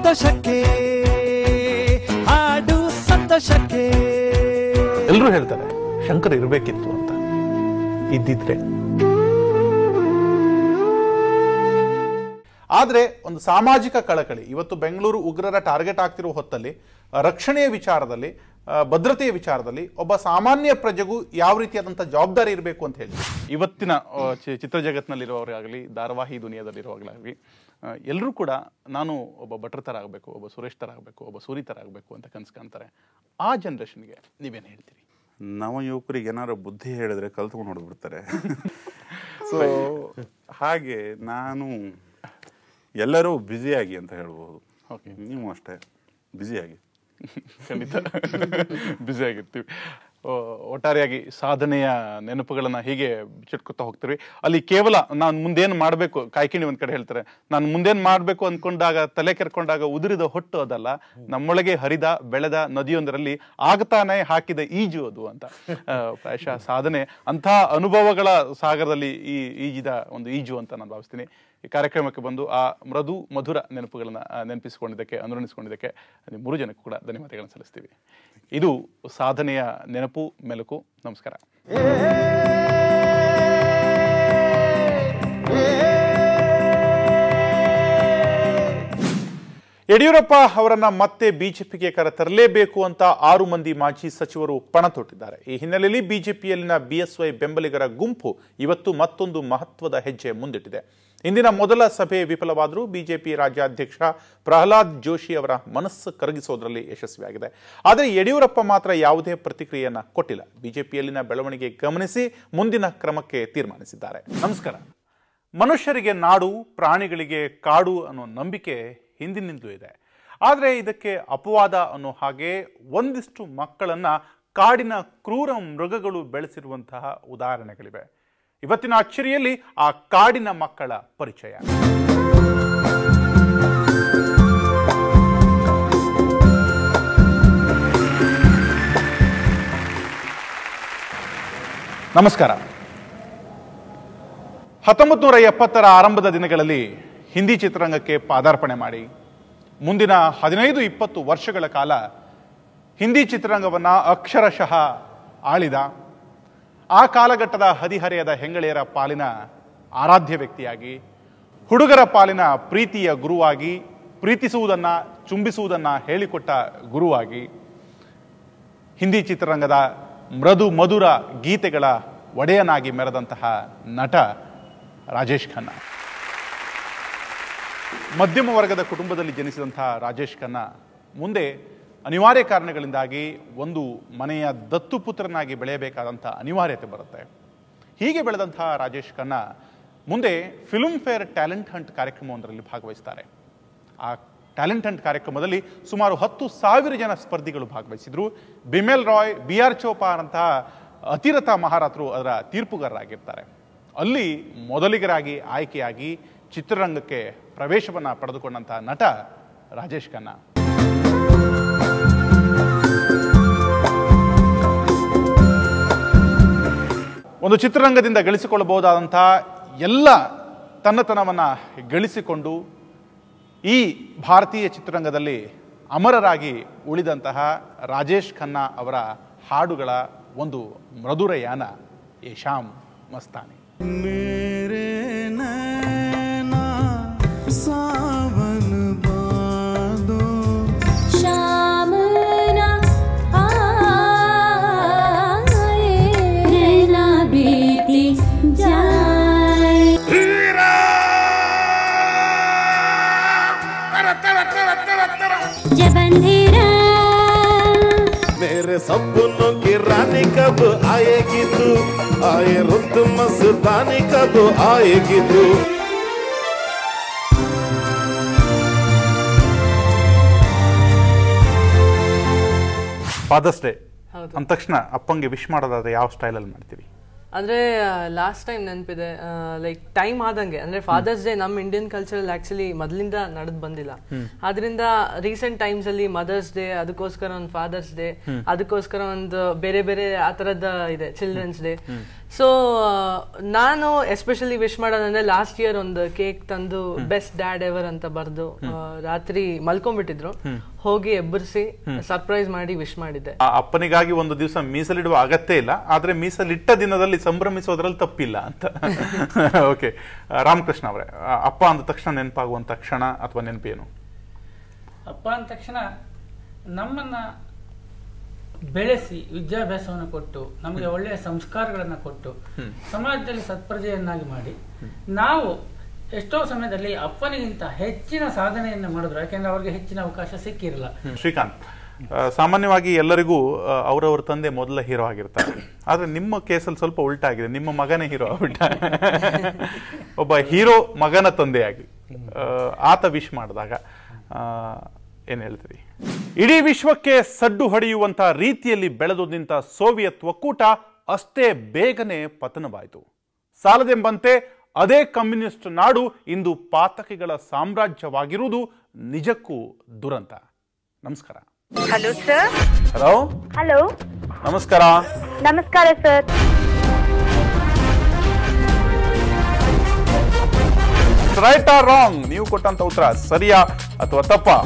ಸಂತೋಷಕ್ಕೆ ಹಾಡು ಸಂತೋಷಕ್ಕೆ. ಎಲ್ಲರೂ ಹೇಳ್ತಾರೆ ಶಂಕರ್ ಇರಬೇಕಿತ್ತು ಅಂತ, ಇದ್ದಿದ್ರೆ. ಆದರೆ ಒಂದು ಸಾಮಾಜಿಕ ಕಳಕಳಿ ಇವತ್ತು ಬೆಂಗಳೂರು ಉಗ್ರರ ಟಾರ್ಗೆಟ್ ಆಗ್ತಿರುವ ಹೊತ್ತಲ್ಲಿ ರಕ್ಷಣೆಯ ವಿಚಾರದಲ್ಲಿ, ಭದ್ರತೆಯ ವಿಚಾರದಲ್ಲಿ ಒಬ್ಬ ಸಾಮಾನ್ಯ ಪ್ರಜೆಗೂ ಯಾವ ರೀತಿಯಾದಂಥ ಜವಾಬ್ದಾರಿ ಇರಬೇಕು ಅಂತ ಹೇಳಿ ಇವತ್ತಿನ ಚಿತ್ರ ಜಗತ್ತಿನಲ್ಲಿರುವವರಾಗಲಿ, ಧಾರಾವಾಹಿ ದುನಿಯಾದಲ್ಲಿರುವಾಗಲಾಗಲಿ ಎಲ್ಲರೂ ಕೂಡ ನಾನು ಒಬ್ಬ ಭಟ್ರ ಥರ ಆಗಬೇಕು, ಒಬ್ಬ ಸುರೇಶ್ ಥರ ಆಗಬೇಕು, ಒಬ್ಬ ಸೂರಿ ಥರ ಆಗಬೇಕು ಅಂತ ಕನಸು ಕಾಣ್ತಾರೆ. ಆ ಜನ್ರೇಷನ್ಗೆ ನೀವೇನು ಹೇಳ್ತೀರಿ? ನವ ಯುವಕರಿಗೆ ಏನಾದ್ರು ಬುದ್ಧಿ ಹೇಳಿದ್ರೆ ಕಲ್ತ್ಕೊಂಡು ಹೊಡೆದ್ಬಿಡ್ತಾರೆ. ಸೊ ಹಾಗೆ ನಾನು ಎಲ್ಲರೂ ಬ್ಯುಸಿಯಾಗಿ ಅಂತ ಹೇಳ್ಬೋದು. ಓಕೆ, ನೀವು ಅಷ್ಟೇ ಬ್ಯುಸಿಯಾಗಿ. ಖಂಡಿತ ಬ್ಯುಸಿ ಆಗಿರ್ತೀವಿ. ಒಟ್ಟಾರೆಯಾಗಿ ಸಾಧನೆಯ ನೆನಪುಗಳನ್ನ ಹೀಗೆ ಬಿಚ್ಚಿಟ್ಕೊತಾ ಹೋಗ್ತೀವಿ. ಅಲ್ಲಿ ಕೇವಲ ನಾನು ಮುಂದೇನು ಮಾಡಬೇಕು, ಕಾಯ್ಕಿಣಿ ಒಂದ್ ಕಡೆ ಹೇಳ್ತಾರೆ, ನಾನು ಮುಂದೇನು ಮಾಡಬೇಕು ಅಂದ್ಕೊಂಡಾಗ, ತಲೆ ಕೆರ್ಕೊಂಡಾಗ ಉದುರಿದ ಹೊಟ್ಟು ಅದಲ್ಲ, ನಮ್ಮೊಳಗೆ ಹರಿದ ಬೆಳೆದ ನದಿಯೊಂದರಲ್ಲಿ ಆಗತಾನೆ ಹಾಕಿದ ಈಜು ಅದು ಅಂತ. ಪ್ರಾಯಶಃ ಸಾಧನೆ ಅಂಥ ಅನುಭವಗಳ ಸಾಗರದಲ್ಲಿ ಈಜಿದ ಒಂದು ಈಜು ಅಂತ ನಾನು ಭಾವಿಸ್ತೀನಿ. ಈ ಕಾರ್ಯಕ್ರಮಕ್ಕೆ ಬಂದು ಆ ಮೃದು ಮಧುರ ನೆನಪುಗಳನ್ನ ನೆನಪಿಸಿಕೊಂಡಿದ್ದಕ್ಕೆ, ಅನುರಣಿಸಿಕೊಂಡಿದ್ದಕ್ಕೆ ನೀವು 3 ಜನಕ್ಕೂ ಕೂಡ ಧನ್ಯವಾದಗಳನ್ನು ಸಲ್ಲಿಸ್ತೀವಿ. ಇದು ಸಾಧನೆಯ ನೆನಪು ಮೆಲುಕು. ನಮಸ್ಕಾರ. ಯಡಿಯೂರಪ್ಪ ಅವರನ್ನ ಮತ್ತೆ ಬಿಜೆಪಿಗೆ ಕರೆತರಲೇಬೇಕು ಅಂತ 6 ಮಂದಿ ಮಾಜಿ ಸಚಿವರು ಪಣ ತೊಟ್ಟಿದ್ದಾರೆ. ಈ ಹಿನ್ನೆಲೆಯಲ್ಲಿ ಬಿಜೆಪಿಯಲ್ಲಿನ ಬಿಎಸ್ವೈ ಬೆಂಬಲಿಗರ ಗುಂಪು ಇವತ್ತು ಮತ್ತೊಂದು ಮಹತ್ವದ ಹೆಜ್ಜೆ ಮುಂದಿಟ್ಟಿದೆ. ಇಂದಿನ ಮೊದಲ ಸಭೆ ವಿಫಲವಾದರೂ ಬಿಜೆಪಿ ರಾಜ್ಯಾಧ್ಯಕ್ಷ ಪ್ರಹ್ಲಾದ್ ಜೋಶಿ ಅವರ ಮನಸ್ಸು ಕರಗಿಸೋದ್ರಲ್ಲಿ ಯಶಸ್ವಿಯಾಗಿದೆ. ಆದರೆ ಯಡಿಯೂರಪ್ಪ ಮಾತ್ರ ಯಾವುದೇ ಪ್ರತಿಕ್ರಿಯೆಯನ್ನ ಕೊಟ್ಟಿಲ್ಲ. ಬಿಜೆಪಿಯಲ್ಲಿನ ಬೆಳವಣಿಗೆ ಗಮನಿಸಿ ಮುಂದಿನ ಕ್ರಮಕ್ಕೆ ತೀರ್ಮಾನಿಸಿದ್ದಾರೆ. ನಮಸ್ಕಾರ. ಮನುಷ್ಯರಿಗೆ ನಾಡು, ಪ್ರಾಣಿಗಳಿಗೆ ಕಾಡು ಅನ್ನೋ ನಂಬಿಕೆ ಹಿಂದಿನಿಂದಲೂ ಇದೆ. ಆದರೆ ಇದಕ್ಕೆ ಅಪವಾದ ಅನ್ನೋ ಹಾಗೆ ಒಂದಿಷ್ಟು ಮಕ್ಕಳನ್ನ ಕಾಡಿನ ಕ್ರೂರ ಮೃಗಗಳು ಬೆಳೆಸಿರುವಂತಹ ಉದಾಹರಣೆಗಳಿವೆ. ಇವತ್ತಿನ ಅಚ್ಚರಿಯಲ್ಲಿ ಆ ಕಾಡಿನ ಮಕ್ಕಳ ಪರಿಚಯ. ನಮಸ್ಕಾರ. 1970ರ ಆರಂಭದ ದಿನಗಳಲ್ಲಿ ಹಿಂದಿ ಚಿತ್ರರಂಗಕ್ಕೆ ಪಾದಾರ್ಪಣೆ ಮಾಡಿ ಮುಂದಿನ 15-20 ವರ್ಷಗಳ ಕಾಲ ಹಿಂದಿ ಚಿತ್ರರಂಗವನ್ನು ಅಕ್ಷರಶಃ ಆಳಿದ, ಆ ಕಾಲಘಟ್ಟದ ಹದಿಹರೆಯದ ಹೆಂಗಳೆಯರ ಪಾಲಿನ ಆರಾಧ್ಯ ವ್ಯಕ್ತಿಯಾಗಿ, ಹುಡುಗರ ಪಾಲಿನ ಪ್ರೀತಿಯ ಗುರುವಾಗಿ, ಪ್ರೀತಿಸುವುದನ್ನು ಚುಂಬಿಸುವುದನ್ನು ಹೇಳಿಕೊಟ್ಟ ಗುರುವಾಗಿ, ಹಿಂದಿ ಚಿತ್ರರಂಗದ ಮೃದು ಮಧುರ ಗೀತೆಗಳ ಒಡೆಯನಾಗಿ ಮೆರೆದಂತಹ ನಟ ರಾಜೇಶ್ ಖನ್ನಾ. ಮಧ್ಯಮ ವರ್ಗದ ಕುಟುಂಬದಲ್ಲಿ ಜನಿಸಿದಂತಹ ರಾಜೇಶ್ ಖನ್ನಾ ಮುಂದೆ ಅನಿವಾರ್ಯ ಕಾರಣಗಳಿಂದಾಗಿ ಒಂದು ಮನೆಯ ದತ್ತುಪುತ್ರನಾಗಿ ಬೆಳೆಯಬೇಕಾದಂಥ ಅನಿವಾರ್ಯತೆ ಬರುತ್ತೆ. ಹೀಗೆ ಬೆಳೆದಂತಹ ರಾಜೇಶ್ ಖನ್ನಾ ಮುಂದೆ ಫಿಲ್ಮ್ ಫೇರ್ ಟ್ಯಾಲೆಂಟ್ ಹಂಟ್ ಕಾರ್ಯಕ್ರಮವೊಂದರಲ್ಲಿ ಭಾಗವಹಿಸ್ತಾರೆ. ಆ ಟ್ಯಾಲೆಂಟ್ ಹಂಟ್ ಕಾರ್ಯಕ್ರಮದಲ್ಲಿ ಸುಮಾರು 10,000 ಜನ ಸ್ಪರ್ಧಿಗಳು ಭಾಗವಹಿಸಿದ್ರು. ಬಿಮೆಲ್ ರಾಯ್, BR ಚೋಪಾರ್ ಅಂತಹ ಅತಿರಥ ಮಹಾರಥರು ಅದರ ತೀರ್ಪುಗಾರರಾಗಿರ್ತಾರೆ. ಅಲ್ಲಿ ಮೊದಲಿಗರಾಗಿ ಆಯ್ಕೆಯಾಗಿ ಚಿತ್ರರಂಗಕ್ಕೆ ಪ್ರವೇಶವನ್ನು ಪಡೆದುಕೊಂಡಂತಹ ನಟ ರಾಜೇಶ್ ಖನ್ನಾ. ಒಂದು ಚಿತ್ರರಂಗದಿಂದ ಗಳಿಸಿಕೊಳ್ಳಬಹುದಾದಂತಹ ಎಲ್ಲ ತನ್ನತನವನ್ನು ಗಳಿಸಿಕೊಂಡು ಈ ಭಾರತೀಯ ಚಿತ್ರರಂಗದಲ್ಲಿ ಅಮರರಾಗಿ ಉಳಿದಂತಹ ರಾಜೇಶ್ ಖನ್ನಾ ಅವರ ಹಾಡುಗಳ ಒಂದು ಮಧುರ ಯಾನ ಏ ಶಾಮ್ ಮಸ್ತಾನಿ. ಮೇರೆ ನೈನಾ ಸಾವನ್ ಬಾದೋ शाम ना आए रहना बीती जाए जब अंधेरा मेरे सपनों की रानी कब आएगी तू, आए रुत मस्तानी कब आएगी तू. ಫಾದರ್ಸ್ ಡೇ ಅಂದ ತಕ್ಷಣ ಅಪ್ಪಂಗೆ ವಿಶ್ ಮಾಡೋದಾದ್ರೆ ಯಾವ ಸ್ಟೈಲಲ್ಲಿ ಮಾಡ್ತೀವಿ? ಅಂದ್ರೆ ಲಾಸ್ಟ್ ಟೈಮ್ ನೆನಪಿದೆ, ಲೈಕ್ ಟೈಮ್ ಆದಂಗೆ ಅಂದ್ರೆ ಫಾದರ್ಸ್ ಡೇ ನಮ್ಮ ಇಂಡಿಯನ್ ಕಲ್ಚರ್ ಆಕ್ಚುಲಿ ಮೊದಲಿಂದ ನಡೆದ್ ಬಂದಿಲ್ಲ. ಆದ್ರಿಂದ ರೀಸೆಂಟ್ ಟೈಮ್ಸ್ ಅಲ್ಲಿ ಮದರ್ಸ್ ಡೇ, ಅದಕ್ಕೋಸ್ಕರ ಒಂದು ಫಾದರ್ಸ್ ಡೇ, ಅದಕ್ಕೋಸ್ಕರ ಒಂದು ಬೇರೆ ಬೇರೆ ಆ ತರದ ಇದೆ ಚಿಲ್ಡ್ರನ್ಸ್ ಡೇ. ಸೊ ನಾನು ಎಸ್ಪೆಷಲಿ ವಿಶ್ ಮಾಡೋದಂದ್ರೆ ಲಾಸ್ಟ್ ಇಯರ್ ಒಂದು ಕೇಕ್ ತಂದು ಬೆಸ್ಟ್ ಡ್ಯಾಡ್ ಎವರ್ ಅಂತ ಬರ್ದು ರಾತ್ರಿ ಮಲ್ಕೊಂಡ್ಬಿಟ್ಟಿದ್ರು, ಹೋಗಿ ಎಬ್ಬರಿಸಿ ಸರ್ಪ್ರೈಸ್ ಮಾಡಿ ವಿಶ್ ಮಾಡಿದ್ದೆ. ಅಪ್ಪನಿಗಾಗಿ ಒಂದು ದಿವಸ ಮೀಸಲಿಡುವ ಅಗತ್ಯ ಇಲ್ಲ, ಆದ್ರೆ ಮೀಸಲಿಟ್ಟ ದಿನದಲ್ಲಿ ಸಂಭ್ರಮಿಸೋದ್ರಲ್ಲಿ ತಪ್ಪಿಲ್ಲ ಅಂತ. ಓಕೆ, ರಾಮಕೃಷ್ಣ ಅವರೇ, ಅಪ್ಪ ಅಂದ ತಕ್ಷಣ ನೆನಪಾಗುವಂತ ಕ್ಷಣ ಅಥವಾ ನೆನಪೇನು? ಅಪ್ಪ ಅಂದ ತಕ್ಷಣ ನಮ್ಮನ್ನ ಬೆಳೆಸಿ ವಿದ್ಯಾಭ್ಯಾಸವನ್ನು ಕೊಟ್ಟು ನಮಗೆ ಒಳ್ಳೆಯ ಸಂಸ್ಕಾರಗಳನ್ನು ಕೊಟ್ಟು ಸಮಾಜದಲ್ಲಿ ಸತ್ಪ್ರಜೆಯನ್ನಾಗಿ ಮಾಡಿ ನಾವು ಎಷ್ಟೋ ಸಮಯದಲ್ಲಿ ಅಪ್ಪನಿಗಿಂತ ಹೆಚ್ಚಿನ ಸಾಧನೆಯನ್ನು ಮಾಡಿದ್ರು. ಯಾಕೆಂದ್ರೆ ಅವ್ರಿಗೆ ಹೆಚ್ಚಿನ ಅವಕಾಶ ಸಿಕ್ಕಿರಲ್ಲ. ಶ್ರೀಕಾಂತ್, ಸಾಮಾನ್ಯವಾಗಿ ಎಲ್ಲರಿಗೂ ಅವರವ್ರ ತಂದೆ ಮೊದಲ ಹೀರೋ ಆಗಿರ್ತಾರೆ, ಆದ್ರೆ ನಿಮ್ಮ ಕೇಸಲ್ಲಿ ಸ್ವಲ್ಪ ಉಲ್ಟಾ ಆಗಿದೆ, ನಿಮ್ಮ ಮಗನೇ ಹೀರೋ ಆಗ್ಬಿಟ್ಟ. ಒಬ್ಬ ಹೀರೋ ಮಗನ ತಂದೆಯಾಗಿ ಆತ ವಿಶ್ ಮಾಡಿದಾಗ ಏನ್ ಹೇಳ್ತೀರಿ? ಇಡೀ ವಿಶ್ವಕ್ಕೆ ಸಡ್ಡು ಹೊಡೆಯುವಂತ ರೀತಿಯಲ್ಲಿ ಬೆಳೆದು ನಿಂತ ಸೋವಿಯತ್ ಒಕ್ಕೂಟ ಅಷ್ಟೇ ಬೇಗನೆ ಪತನವಾಯಿತು. ಸಾಲದೆಂಬಂತೆ ಅದೇ ಕಮ್ಯುನಿಸ್ಟ್ ನಾಡು ಇಂದು ಪಾತಕಿಗಳ ಸಾಮ್ರಾಜ್ಯವಾಗಿರುವುದು ನಿಜಕ್ಕೂ ದುರಂತ. ನಮಸ್ಕಾರ. Hello sir. ಹಲೋ. ಹಲೋ, ನಮಸ್ಕಾರ. ನಮಸ್ಕಾರ ಸರ್. Right R wrong? ನೀವು ಕೊಟ್ಟಂತ ಉತ್ತರ ಸರಿಯಾ ಅಥವಾ ತಪ್ಪಾ?